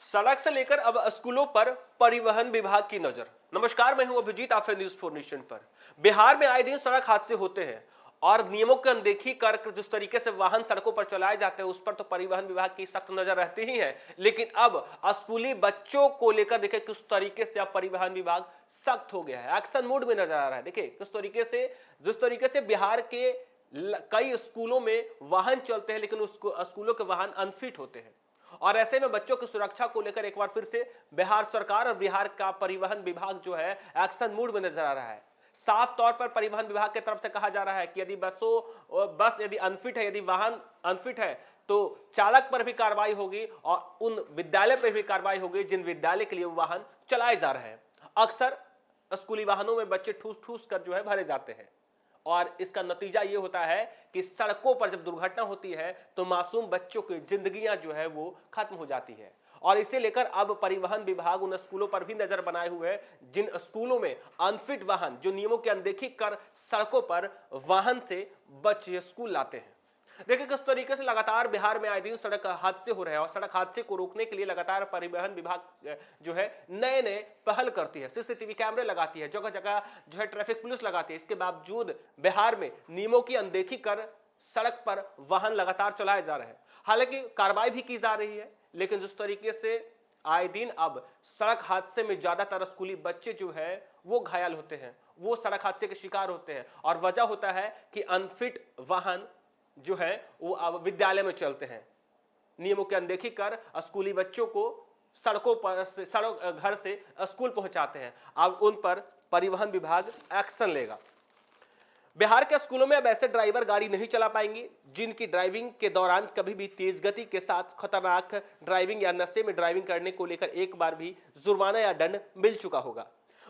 सड़क से लेकर अब स्कूलों पर परिवहन विभाग की नजर। नमस्कार, मैं हूं अभिजीत, आप हैं न्यूज़ 4 नेशन पर। बिहार में आए दिन सड़क हादसे होते हैं और नियमों की अनदेखी कर जिस तरीके से वाहन सड़कों पर चलाए जाते हैं उस पर तो परिवहन विभाग की सख्त नजर रहती ही है। लेकिन अब स्कूली बच्चों को लेकर देखिए किस तरीके से अब परिवहन विभाग सख्त हो गया है, एक्शन मोड में नजर आ रहा है। देखिए किस तरीके से जिस तरीके से बिहार के कई स्कूलों में वाहन चलते हैं लेकिन उस स्कूलों के वाहन अनफिट होते हैं और ऐसे में बच्चों की सुरक्षा को लेकर एक बार फिर से बिहार सरकार और बिहार का परिवहन विभाग जो है एक्शन मूड में नजर आ रहा है। साफ तौर पर परिवहन विभाग की तरफ से कहा जा रहा है कि यदि बस यदि अनफिट है, यदि वाहन अनफिट है तो चालक पर भी कार्रवाई होगी और उन विद्यालय पर भी कार्रवाई होगी जिन विद्यालय के लिए वाहन चलाए जा रहे हैं। अक्सर स्कूली वाहनों में बच्चे ठूस ठूस कर जो है भरे जाते हैं और इसका नतीजा यह होता है कि सड़कों पर जब दुर्घटना होती है तो मासूम बच्चों की जिंदगियां जो है वो खत्म हो जाती है। और इसे लेकर अब परिवहन विभाग उन स्कूलों पर भी नजर बनाए हुए है जिन स्कूलों में अनफिट वाहन, जो नियमों की अनदेखी कर सड़कों पर वाहन से बच्चे स्कूल लाते हैं। देखिए किस तरीके से लगातार बिहार में आए दिन सड़क हादसे हो रहे हैं और सड़क हादसे को रोकने के लिए लगातार परिवहन विभाग जो है नए नए पहल करती है, सीसीटीवी कैमरे लगाती है, जगह जगह जो है ट्रैफिक पुलिस लगाती है। इसके बावजूद बिहार में नियमों की अनदेखी कर सड़क पर वाहन लगातार चलाए जा रहे हैं। हालांकि कार्रवाई भी की जा रही है, लेकिन जिस तरीके से आए दिन अब सड़क हादसे में ज्यादातर स्कूली बच्चे जो है वो घायल होते हैं, वो सड़क हादसे के शिकार होते हैं और वजह होता है कि अनफिट वाहन जो है वो अब विद्यालय में चलते हैं। नियमों की अनदेखी कर स्कूली बच्चों को सड़कों पर घर से स्कूल पहुंचाते हैं। अब उन पर परिवहन विभाग एक्शन लेगा। बिहार के स्कूलों में अब ऐसे ड्राइवर गाड़ी नहीं चला पाएंगे जिनकी ड्राइविंग के दौरान कभी भी तेज गति के साथ खतरनाक ड्राइविंग या नशे में ड्राइविंग करने को लेकर एक बार भी जुर्माना या दंड मिल चुका होगा।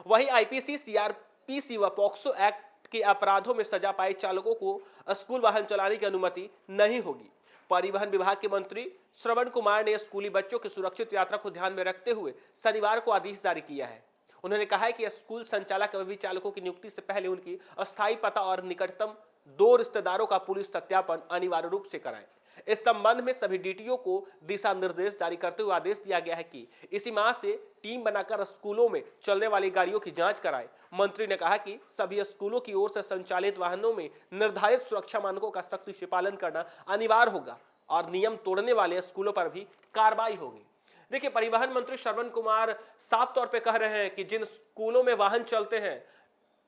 वहीं आईपीसी, सीआरपीसी व पॉक्सो एक्ट के अपराधों में सजा पाए चालकों को स्कूल वाहन चलाने की अनुमति नहीं होगी। परिवहन विभाग के मंत्री श्रवण कुमार ने स्कूली बच्चों की सुरक्षित यात्रा को ध्यान में रखते हुए शनिवार को आदेश जारी किया है। उन्होंने कहा है कि स्कूल संचालक व चालकों की नियुक्ति से पहले उनकी अस्थायी पता और निकटतम 2 रिश्तेदारों का पुलिस सत्यापन अनिवार्य रूप से कराएं। इस संबंध में सभी डीटीओ को दिशा निर्देश जारी करते हुए आदेश दिया गया है कि इसी माह से टीम बनाकर स्कूलों में चलने वाली गाड़ियों की जांच कराएं। मंत्री ने कहा कि सभी स्कूलों की ओर से संचालित वाहनों में निर्धारित सुरक्षा मानकों का सख्ती से पालन करना अनिवार्य होगा और नियम तोड़ने वाले स्कूलों पर भी कार्रवाई होगी। देखिए परिवहन मंत्री श्रवण कुमार साफ तौर पे कह रहे हैं कि जिन स्कूलों में वाहन चलते हैं,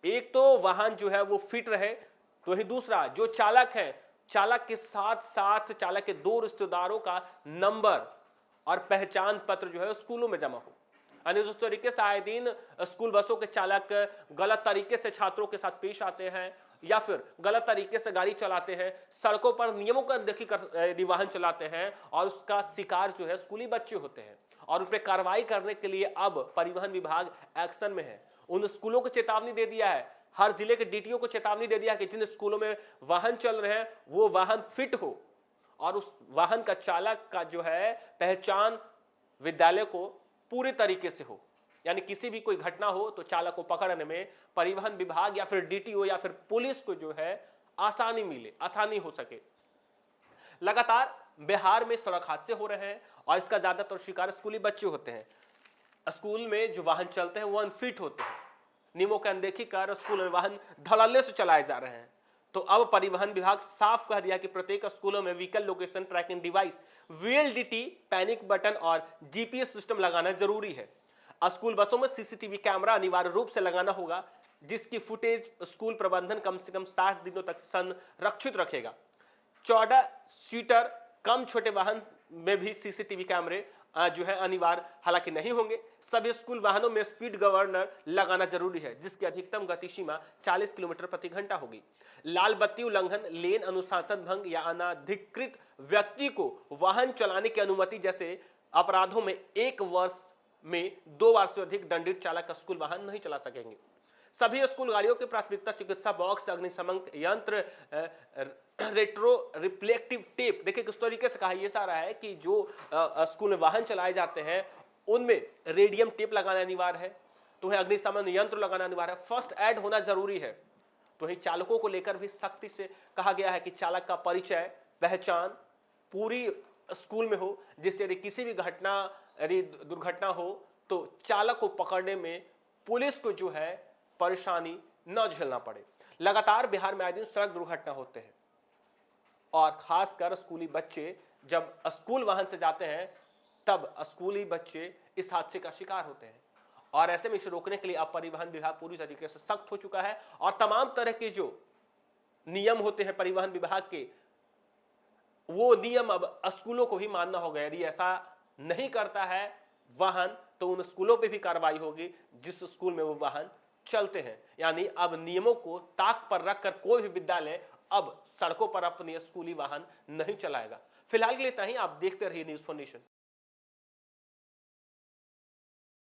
एक तो वाहन जो है वो फिट रहे, तो ही दूसरा जो चालक है, चालक के साथ साथ चालक के 2 रिश्तेदारों का नंबर और पहचान पत्र जो है स्कूलों में जमा हो। यानी उस तरीके से आए दिन स्कूल बसों के चालक गलत तरीके से छात्रों के साथ पेश आते हैं या फिर गलत तरीके से गाड़ी चलाते हैं, सड़कों पर नियमों का अनदेखी कर वाहन चलाते हैं और उसका शिकार जो है स्कूली बच्चे होते हैं और उन पर कार्रवाई करने के लिए अब परिवहन विभाग एक्शन में है। उन स्कूलों को चेतावनी दे दिया है, हर जिले के डीटीओ को चेतावनी दे दिया कि जिन स्कूलों में वाहन चल रहे हैं वो वाहन फिट हो और उस वाहन का चालक का जो है पहचान विद्यालय को पूरी तरीके से हो, यानी किसी भी कोई घटना हो तो चालक को पकड़ने में परिवहन विभाग या फिर डीटीओ या फिर पुलिस को जो है आसानी मिले, आसानी हो सके। लगातार बिहार में सड़क हादसे हो रहे हैं और इसका ज्यादातर शिकार स्कूली बच्चे होते हैं। स्कूल में जो वाहन चलते हैं वो अनफिट होते हैं, नियमों की अनदेखी कर स्कूल में वाहन धड़ल्ले से चलाए जा रहे हैं। तो अब परिवहन विभाग साफ कह दिया कि प्रत्येक स्कूलों में vehicle location tracking device, VLDT, panic button और जीपीएस सिस्टम लगाना जरूरी है। स्कूल बसों में सीसीटीवी कैमरा अनिवार्य रूप से लगाना होगा जिसकी फुटेज स्कूल प्रबंधन कम से कम 60 दिनों तक संरक्षित रखेगा। 14 सीटर कम छोटे वाहन में भी सीसीटीवी कैमरे जो है अनिवार्य हालांकि नहीं होंगे। सभी स्कूल वाहनों में स्पीड गवर्नर लगाना जरूरी है जिसकी अधिकतम गति सीमा 40 किलोमीटर प्रति घंटा होगी। लाल बत्ती उल्लंघन, लेन अनुशासन भंग या अनाधिकृत व्यक्ति को वाहन चलाने की अनुमति जैसे अपराधों में 1 वर्ष में 2 बार से अधिक दंडित चालक स्कूल वाहन नहीं चला सकेंगे। सभी स्कूल गाड़ियों की प्राथमिकता चिकित्सा बॉक्स, अग्निशमन यंत्र, रेट्रो रिफ्लेक्टिव टेप। देखिए किस तरीके से कहा यह सारा है कि जो स्कूल में वाहन चलाए जाते हैं उनमें रेडियम टेप लगाना अनिवार्य है, तो है अग्निशमन यंत्र लगाना अनिवार्य है, फर्स्ट एड होना जरूरी है। तो ही चालकों को लेकर भी सख्ती से कहा गया है कि चालक का परिचय, पहचान पूरी स्कूल में हो, जिससे यदि किसी भी घटना यदि दुर्घटना हो तो चालक को पकड़ने में पुलिस को जो है परेशानी न झेलना पड़े। लगातार बिहार में आए दिन सड़क दुर्घटना होते हैं और खासकर स्कूली बच्चे जब स्कूल वाहन से जाते हैं तब स्कूली बच्चे इस हादसे का शिकार होते हैं और ऐसे में इसे रोकने के लिए अब परिवहन विभाग पूरी तरीके से सख्त हो चुका है और तमाम तरह के जो नियम होते हैं परिवहन विभाग के, वो नियम अब स्कूलों को भी मानना होगा। यदि ऐसा नहीं करता है वाहन तो उन स्कूलों पे भी कार्रवाई होगी जिस स्कूल में वो वाहन चलते हैं। यानी अब नियमों को ताक पर रखकर कोई भी विद्यालय अब सड़कों पर अपने स्कूली वाहन नहीं चलाएगा। फिलहाल के लिए इतना ही। आप देखते रहिए न्यूज़4 नेशन।